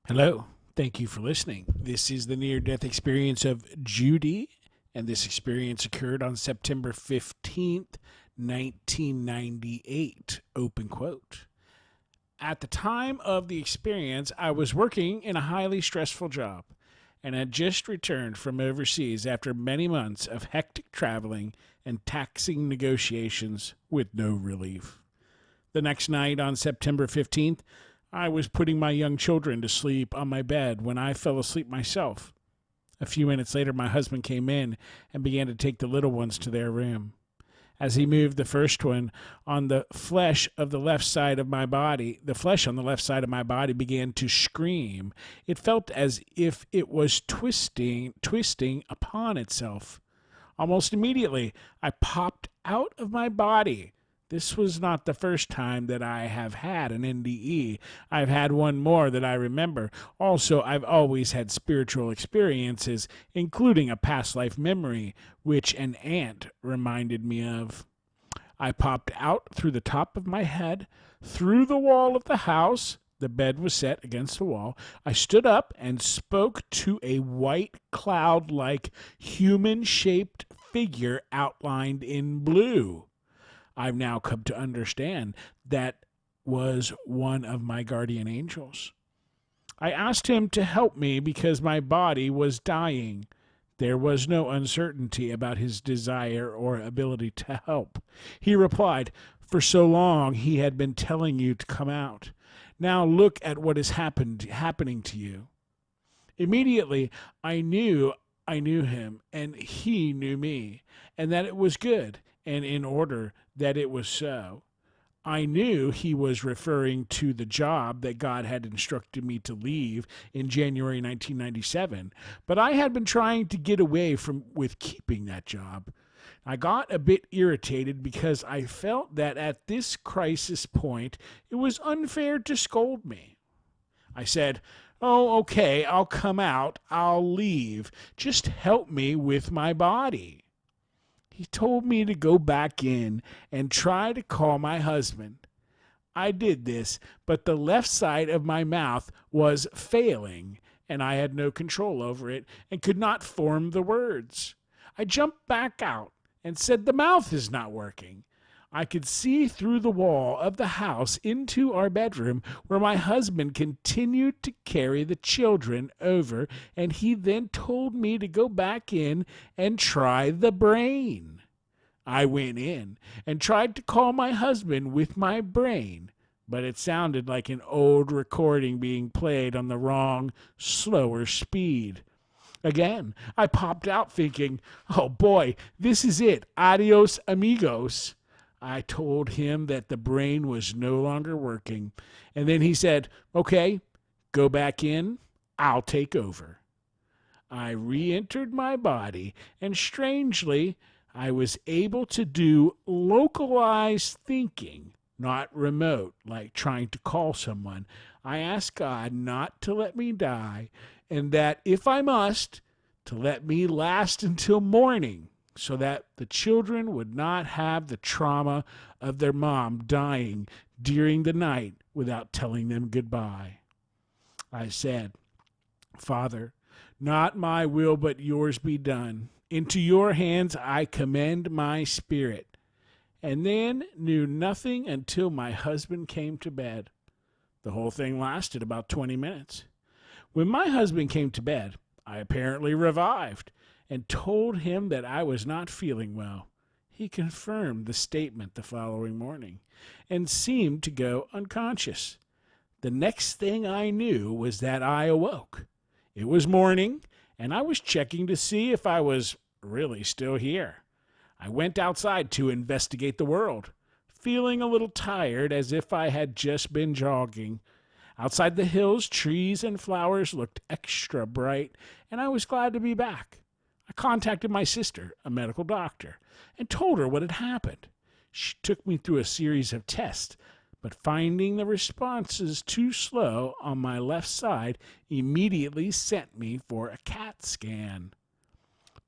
Hello. Thank you for listening. This is the near death experience of Judi, and this experience occurred on September 15th, 1998. Open quote. At the time of the experience, I was working in a highly stressful job and had just returned from overseas after many months of hectic traveling and taxing negotiations with no relief. The next night on September 15th, I was putting my young children to sleep on my bed when I fell asleep myself. A few minutes later, my husband came in and began to take the little ones to their room. As he moved the first one on the flesh on the left side of my body began to scream. It felt as if it was twisting upon itself. Almost immediately, I popped out of my body. This was not the first time that I have had an NDE. I've had one more that I remember. Also, I've always had spiritual experiences, including a past life memory, which an aunt reminded me of. I popped out through the top of my head, through the wall of the house. The bed was set against the wall. I stood up and spoke to a white cloud-like human-shaped figure outlined in blue. I've now come to understand that was one of my guardian angels. I asked him to help me because my body was dying. There was no uncertainty about his desire or ability to help. He replied, "For so long he had been telling you to come out. Now look at what is happening to you." Immediately I knew him and he knew me, and that it was good and in order that it was so. I knew he was referring to the job that God had instructed me to leave in January 1997, but I had been trying to get away with keeping that job. I got a bit irritated because I felt that at this crisis point it was unfair to scold me. I said, "Oh, okay, I'll come out, I'll leave. Just help me with my body." He told me to go back in and try to call my husband. I did this, but the left side of my mouth was failing, and I had no control over it and could not form the words. I jumped back out and said, "The mouth is not working." I could see through the wall of the house into our bedroom where my husband continued to carry the children over, and he then told me to go back in and try the brain. I went in and tried to call my husband with my brain, but it sounded like an old recording being played on the wrong, slower speed. Again, I popped out thinking, "Oh boy, this is it. Adios, amigos." I told him that the brain was no longer working, and then he said, "Okay, go back in. I'll take over." I re-entered my body, and strangely, I was able to do localized thinking, not remote, like trying to call someone. I asked God not to let me die, and that if I must, to let me last until morning, so that the children would not have the trauma of their mom dying during the night without telling them goodbye. I said, "Father, not my will but yours be done. Into your hands I commend my spirit." And then knew nothing until my husband came to bed. The whole thing lasted about 20 minutes. When my husband came to bed, I apparently revived and told him that I was not feeling well. He confirmed the statement the following morning and seemed to go unconscious. The next thing I knew was that I awoke. It was morning, and I was checking to see if I was really still here. I went outside to investigate the world, feeling a little tired as if I had just been jogging. Outside the hills, trees and flowers looked extra bright, and I was glad to be back. I contacted my sister, a medical doctor, and told her what had happened. She took me through a series of tests, but finding the responses too slow on my left side, immediately sent me for a CAT scan.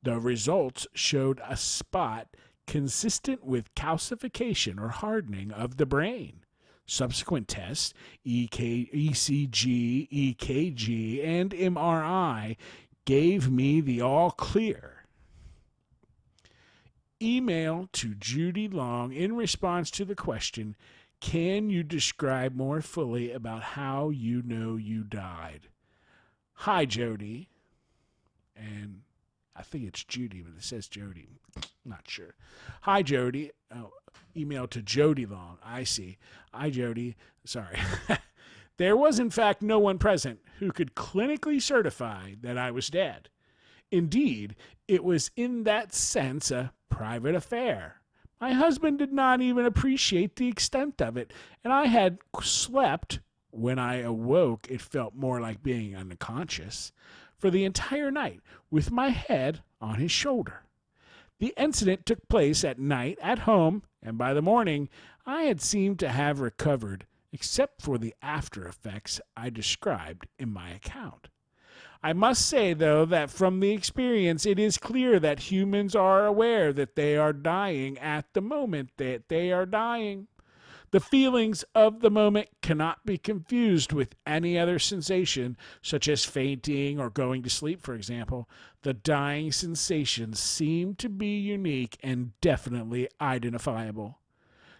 The results showed a spot consistent with calcification or hardening of the brain. Subsequent tests, ECG, EKG, and MRI, gave me the all clear. Email to Judy Long in response to the question, can you describe more fully about how you know you died? Hi, Jody. And I think it's Judy, but it says Jody. Not sure. Hi, Jody. Oh, email to Jody Long. I see. Hi, Jody. Sorry. There was, in fact, no one present who could clinically certify that I was dead. Indeed, it was in that sense a private affair. My husband did not even appreciate the extent of it, and I had slept. When I awoke, it felt more like being unconscious for the entire night with my head on his shoulder. The incident took place at night at home, and by the morning I had seemed to have recovered, except for the after effects I described in my account. I must say, though, that from the experience it is clear that humans are aware that they are dying at the moment that they are dying. The feelings of the moment cannot be confused with any other sensation, such as fainting or going to sleep, for example. The dying sensations seem to be unique and definitely identifiable.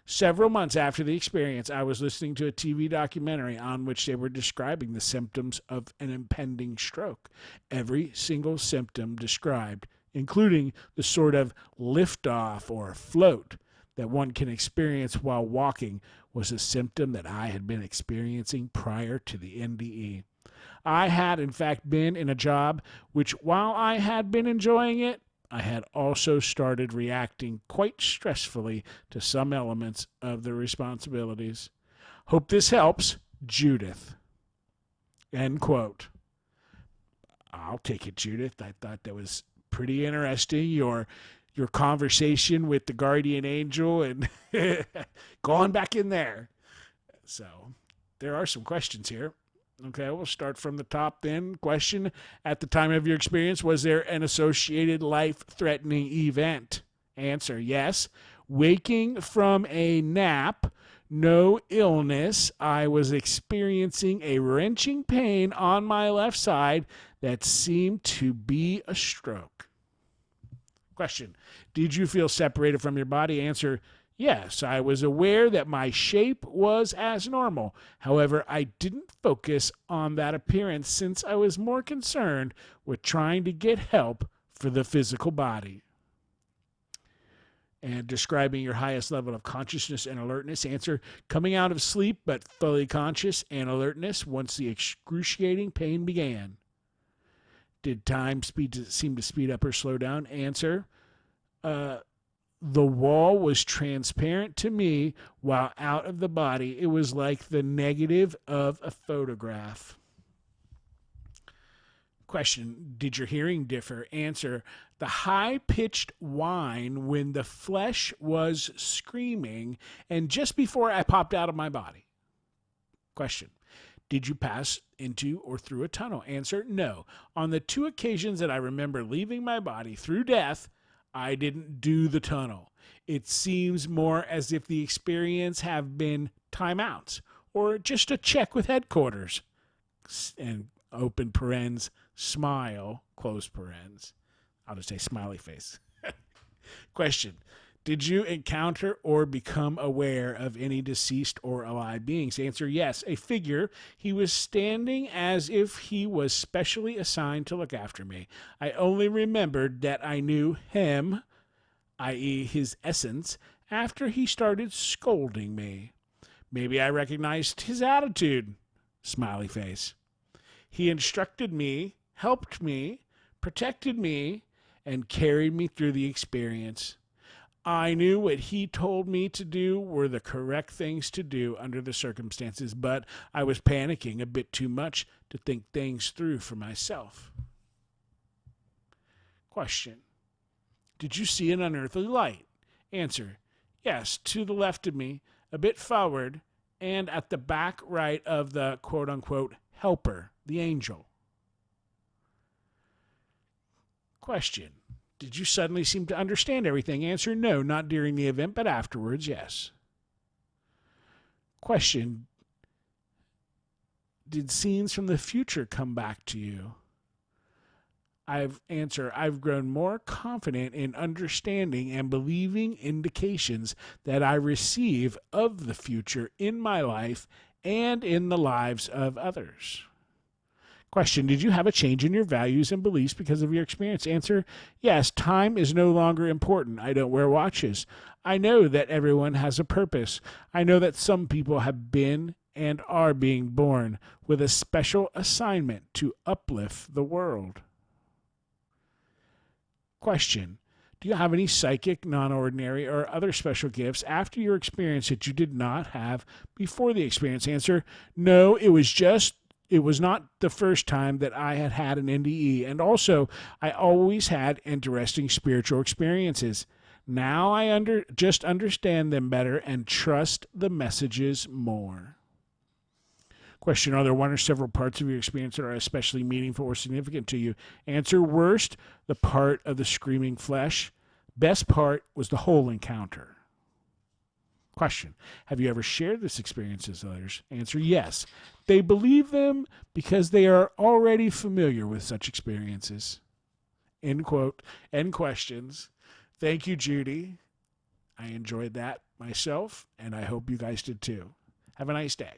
Several months after the experience, I was listening to a TV documentary on which they were describing the symptoms of an impending stroke. Every single symptom described, including the sort of lift-off or float that one can experience while walking, was a symptom that I had been experiencing prior to the NDE. I had, in fact, been in a job which, while I had been enjoying it, I had also started reacting quite stressfully to some elements of the responsibilities. Hope this helps, Judith. End quote. I'll take it, Judith. I thought that was pretty interesting. Your conversation with the guardian angel and going back in there. So there are some questions here. Okay, we'll start from the top then. Question, at the time of your experience, was there an associated life-threatening event? Answer, yes. Waking from a nap, no illness. I was experiencing a wrenching pain on my left side that seemed to be a stroke. Question, did you feel separated from your body? Answer, yes, I was aware that my shape was as normal. However, I didn't focus on that appearance since I was more concerned with trying to get help for the physical body. And describing your highest level of consciousness and alertness. Answer, coming out of sleep but fully conscious and alertness once the excruciating pain began. Did time seem to speed up or slow down? Answer, the wall was transparent to me while out of the body. It was like the negative of a photograph. Question, did your hearing differ? Answer, the high-pitched whine when the flesh was screaming and just before I popped out of my body. Question, did you pass into or through a tunnel? Answer, no. On the 2 occasions that I remember leaving my body through death, I didn't do the tunnel. It seems more as if the experience have been timeouts or just a check with headquarters. And open parens, smile, close parens. I'll just say smiley face. Question, did you encounter or become aware of any deceased or alive beings? Answer, yes. A figure. He was standing as if he was specially assigned to look after me. I only remembered that I knew him, i.e. his essence, after he started scolding me. Maybe I recognized his attitude. Smiley face. He instructed me, helped me, protected me, and carried me through the experience. I knew what he told me to do were the correct things to do under the circumstances, but I was panicking a bit too much to think things through for myself. Question, did you see an unearthly light? Answer, yes, to the left of me, a bit forward, and at the back right of the quote-unquote helper, the angel. Question, did you suddenly seem to understand everything? Answer, no, not during the event, but afterwards, yes. Question: did scenes from the future come back to you? I've grown more confident in understanding and believing indications that I receive of the future in my life and in the lives of others. Question: did you have a change in your values and beliefs because of your experience? Answer: yes, time is no longer important. I don't wear watches. I know that everyone has a purpose. I know that some people have been and are being born with a special assignment to uplift the world. Question: do you have any psychic, non ordinary, or other special gifts after your experience that you did not have before the experience? Answer: no, it was not the first time that I had had an NDE, and also I always had interesting spiritual experiences. Now I just understand them better and trust the messages more. Question: are there one or several parts of your experience that are especially meaningful or significant to you? Answer: worst, the part of the screaming flesh. Best part was the whole encounter. Question: have you ever shared this experience with others? Answer: yes. They believe them because they are already familiar with such experiences. End quote. End questions. Thank you, Judi. I enjoyed that myself, and I hope you guys did too. Have a nice day.